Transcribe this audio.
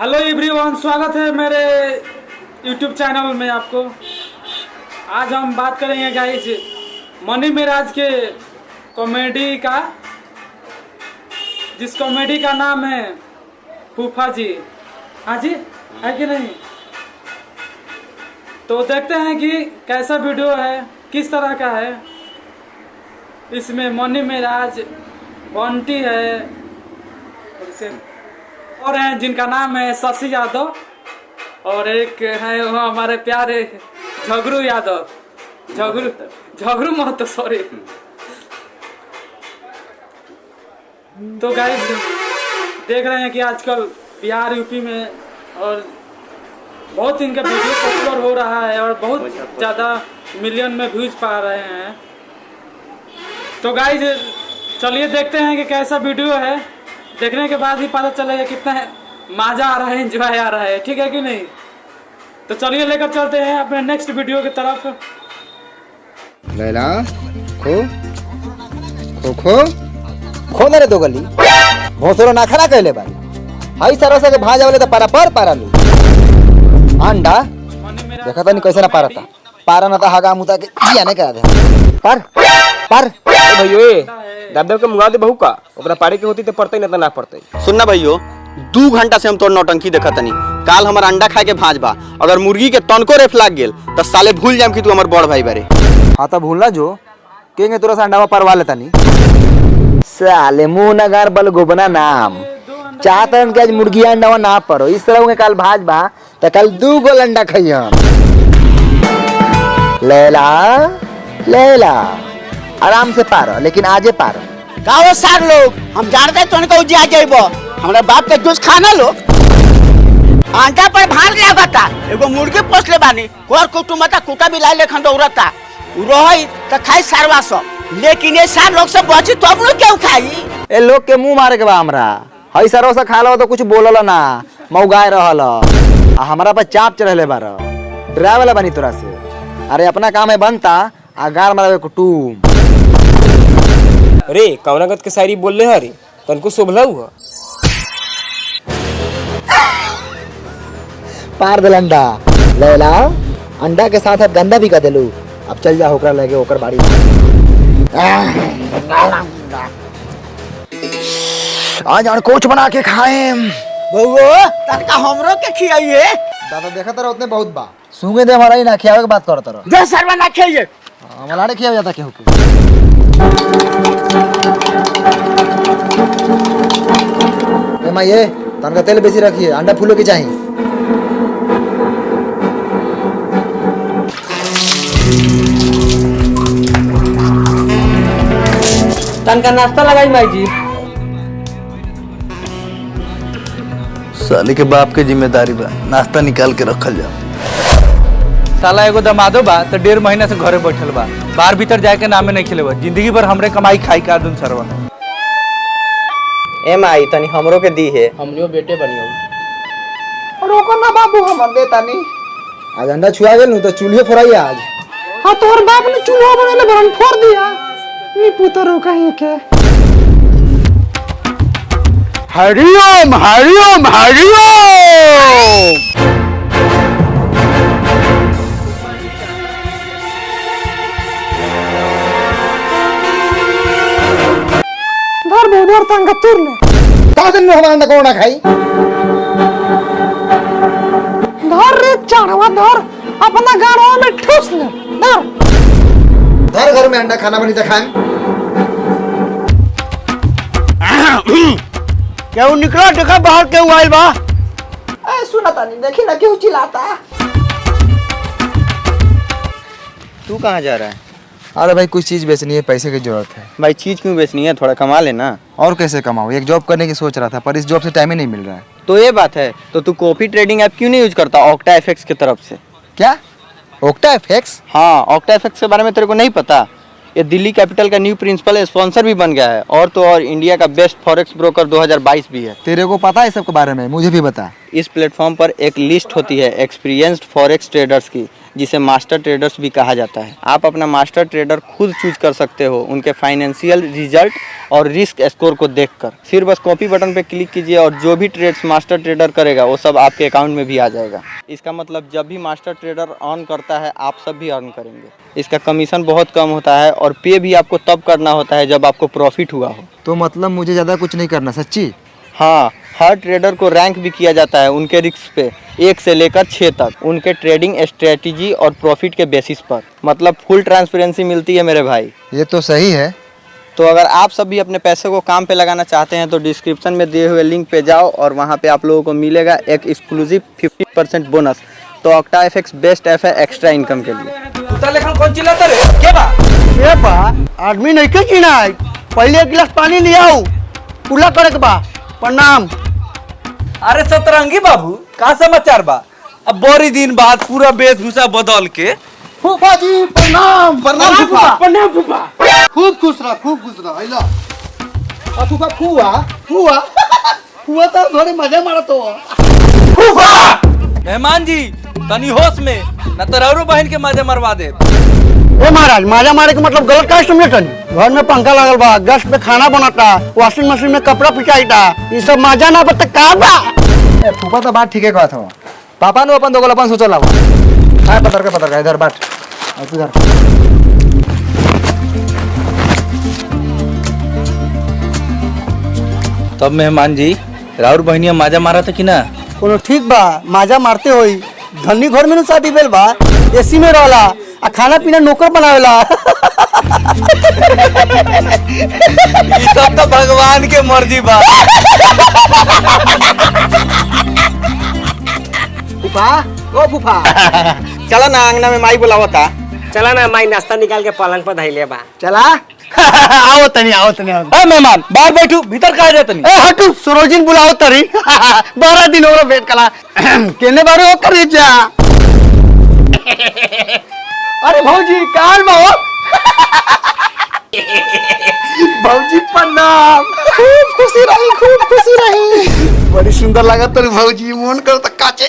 Hello everyone, स्वागत है मेरे यूट्यूब चैनल में। आपको आज हम बात करेंगे गाइस मनी मिराज के कॉमेडी का, जिस कॉमेडी का नाम है फूफा जी। हाँ जी, है कि नहीं? तो देखते हैं कि कैसा वीडियो है, किस तरह का है। इसमें मनी मिराज, बंटी है और हैं जिनका नाम है शशि यादव, और एक है वो हमारे प्यारे झगरू यादव, झगरू महतो, सॉरी। तो गाइस देख रहे हैं कि आजकल बिहार यूपी में और बहुत इनका वीडियो पॉपुलर हो रहा है और बहुत ज़्यादा मिलियन में व्यूज पा रहे हैं। तो गाइस चलिए देखते हैं कि कैसा वीडियो है। देखने के बाद ही पता चलेगा कितना मजा आ रहा है, एंजॉय आ रहा है, ठीक है कि नहीं? तो चलिए लेकर चलते हैं अपने नेक्स्ट वीडियो की तरफ। लैला खो खो खो खो ना रे दो गली भोसरो ना खरा कहले बारी हाई सरसा के भाजा वाले तो पारा लू अंडा देखा था नहीं कैसे ना पारा ना था हागा मुता के जिया नहीं करा दे पर भैयो ए दादा के मुंगा दे बहू का ओकरा पाड़े के होती तो पड़ते न ना पड़ते। सुनना भैयो, 2 घंटा से हम तोर नौटंकी देखा तनी। काल हमार अंडा खाए के भाज बा, अगर मुर्गी के तनको रेफ लाग गेल तो साले भूल जाम कि तू हमार बड़ भाई बारे। हाँ तो भूलना जो केंगे तोरा से अंडा परवा लेता नहीं साले मुंह नगार बल गोबना नाम चाहता कि आज मुर्गी अंडा ना परो इस तरह के काल भाज बा तो कल 2 गोल अंडा खइया। लैला आराम से पारो, लेकिन आजे पारो। गाँव सार लोग हम जानते तो उनको उजिया जाइबो हमरा बाप के जूस खाना लो आंटा पर भाग गया बता एगो मुर्गी पोस ले बानी कोर कुटुमता कुटा भी लाई लेखन दौड़ता रोई त खाई सारवा सब, लेकिन ये सार लोग से बची तो हम लोग क्यों खाई? ए लोग के मुंह मारे के बा हमरा हई सरो से खालो तो कुछ बोलल ना मौगाए रहल आ हमरा पर चाप चढ़ले बार डरावे वाला बनी तोरा से। अरे अपना काम है बनता आ गार मारे कुटुम। अरे कवनागत के शायरी बोल ले हरी तनको शोभला हुआ पार दल अंडा लैला अंडा के साथ गंदा भी कर देलू। अब चल जा होकर लगे होकर बाड़ी आज कोच बना के खाए बउओ तनका हमरो के खियाइए। दादा देखा तरह उतने बहुत बा सूंगे दे हमारा ही ना खियावे के बात कर तरह दे सरवा ना खाइए मलाड़े खिया जाता केहू के। ए मां ये तनका तेल बेसी रखिए अंडा फूलो के चाहिए। तनका नाश्ता लगाई माई जी। साले के बाप के जिम्मेदारी बा नाश्ता निकाल के रखल जा। साला एगो दमादो बा तो 1.5 महीना से घरे बैठल बा, बाहर भीतर जाए के नामे नहीं खेले बा। जिंदगी भर हमरे कमाई खाई का दुन सरवा। ए माई तनी हमरो के दी है, हमनियो बेटे बनियो। रोको ना बाबू हमर दे तानी। आज अंडा छुआ गेल नु तो चूल्हे फोड़ाई आज। हां तोर बाप ने चूल्हा बनेले बरन फोड़ दिया। ई पुतरो कहीं के हरिओम हरिओम हरिओम। धर बोधर तंग तुर ले का दिन हमारा अंडा कोना खाई। धर रे चाड़वा धर अपना गाड़वा में ठूस ले धर घर में अंडा खाना बनी त खाएं। क्यों निकला देखा बाहर क्यों आइल बा? ए सुना तानी देखी ना क्यों चिल्लाता। तू कहाँ जा रहा है? अरे भाई कुछ चीज बेचनी है, पैसे की जरूरत है। भाई चीज क्यों बेचनी है, थोड़ा कमा लेना। और कैसे कमाऊँ, एक जॉब करने की सोच रहा था पर इस जॉब से टाइम ही नहीं मिल रहा है। तो ये बात है, तो तू कॉफी ट्रेडिंग ऐप क्यों नहीं यूज करता ऑक्टा एफएक्स की तरफ से? क्या ओक्टा एफएक्स? हाँ, ऑक्टा एफएक्स के बारे में तेरे को नहीं पता? ये दिल्ली कैपिटल का न्यू प्रिंसिपल स्पॉन्सर भी बन गया है और तो और इंडिया का बेस्ट फॉरेक्स ब्रोकर 2022 भी है। तेरे को पता है सब के बारे में? मुझे भी बता। इस प्लेटफॉर्म पर एक लिस्ट होती है एक्सपीरियंस्ड फॉरेक्स ट्रेडर्स की, जिसे मास्टर ट्रेडर्स भी कहा जाता है। आप अपना मास्टर ट्रेडर खुद चूज कर सकते हो उनके फाइनेंशियल रिजल्ट और रिस्क स्कोर को देखकर। फिर बस कॉपी बटन पे क्लिक कीजिए और जो भी ट्रेड्स मास्टर ट्रेडर करेगा वो सब आपके अकाउंट में भी आ जाएगा। इसका मतलब जब भी मास्टर ट्रेडर अर्न करता है आप सब भी अर्न करेंगे। इसका कमीशन बहुत कम होता है और पे भी आपको तब करना होता है जब आपको प्रॉफिट हुआ हो। तो मतलब मुझे ज़्यादा कुछ नहीं करना, सच्ची? हाँ, हर ट्रेडर को रैंक भी किया जाता है उनके रिस्क पे 1 से लेकर 6 तक, उनके ट्रेडिंग स्ट्रेटजी और प्रॉफिट के बेसिस पर। मतलब फुल ट्रांसपेरेंसी मिलती है मेरे भाई। ये तो सही है। तो अगर आप सब भी अपने पैसे को काम पे लगाना चाहते हैं तो डिस्क्रिप्शन में दिए हुए लिंक पे जाओ और वहाँ पे आप लोगों को मिलेगा एक एक्सक्लूसिव 50% बोनस। तो ऑक्टा एफएक्स बेस्ट ऐप है एक्स्ट्रा इनकम के लिए। कुत्ता लेखन कौन चिल्लाता रे? के बा? ए बा आदमी नहीं के जीना है, पहले एक गिलास पानी ले आओ, पूरा करे के बा। प्रणाम। अरे सतरंगी बाबू, का समाचार बा? अब बड़ी दिन बाद पूरा वेशभूषा बदल के। फूफा जी प्रणाम। प्रणाम फूफा। प्रणाम फूफा। खूब खुश रह, खूब खुश रह। आइला और फूफा फूआ फूआ फूआ तो थोड़ी मजे मारत हो। मेहमान जी तनी होश में, न तो रौरू बहन के मजे मरवा दे। ए महाराज, माजा मारे के मतलब गलत का समझे तनी? घर में पंखा लगल बा, गैस पे खाना बनता, वॉशिंग मशीन में कपड़ा पिचाईता, ये सब मजा ना बता का बा? ए फूफा तो बात ठीक है कहत हो। पापा नु अपन दोगल अपन सोचल हवा। हाय पतर के इधर बैठ। और तू इधर। तब मेहमान जी राउर बहनिया माजा मारा था कि ना? कोनो ठीक बा, माजा मारते होई। धनी घर में शादी भेल बा, एसी में रहला आ खाना पीना नौकर बनावेला। ये सब तो भगवान के मर्जी बा। फूफा, ओ फूफा। चला ना, अंगना में माई बुलावता। चला ना माई नाश्ता निकाल के पलंग पर धैले बा। चला। आओ तनी ए मेहमान बाहर बैठू, भीतर का जा तनी। ए हटू, सरोजिन बुलाओ तरी। 12 दिन हो वेट कला। केने बारे हो करे जा। अरे भौजी काल में हो। भौजी प्रणाम। खूब खुशी रही, खूब खुशी रही। बड़ी सुंदर लगा तोरी भौजी, मन कर त काचे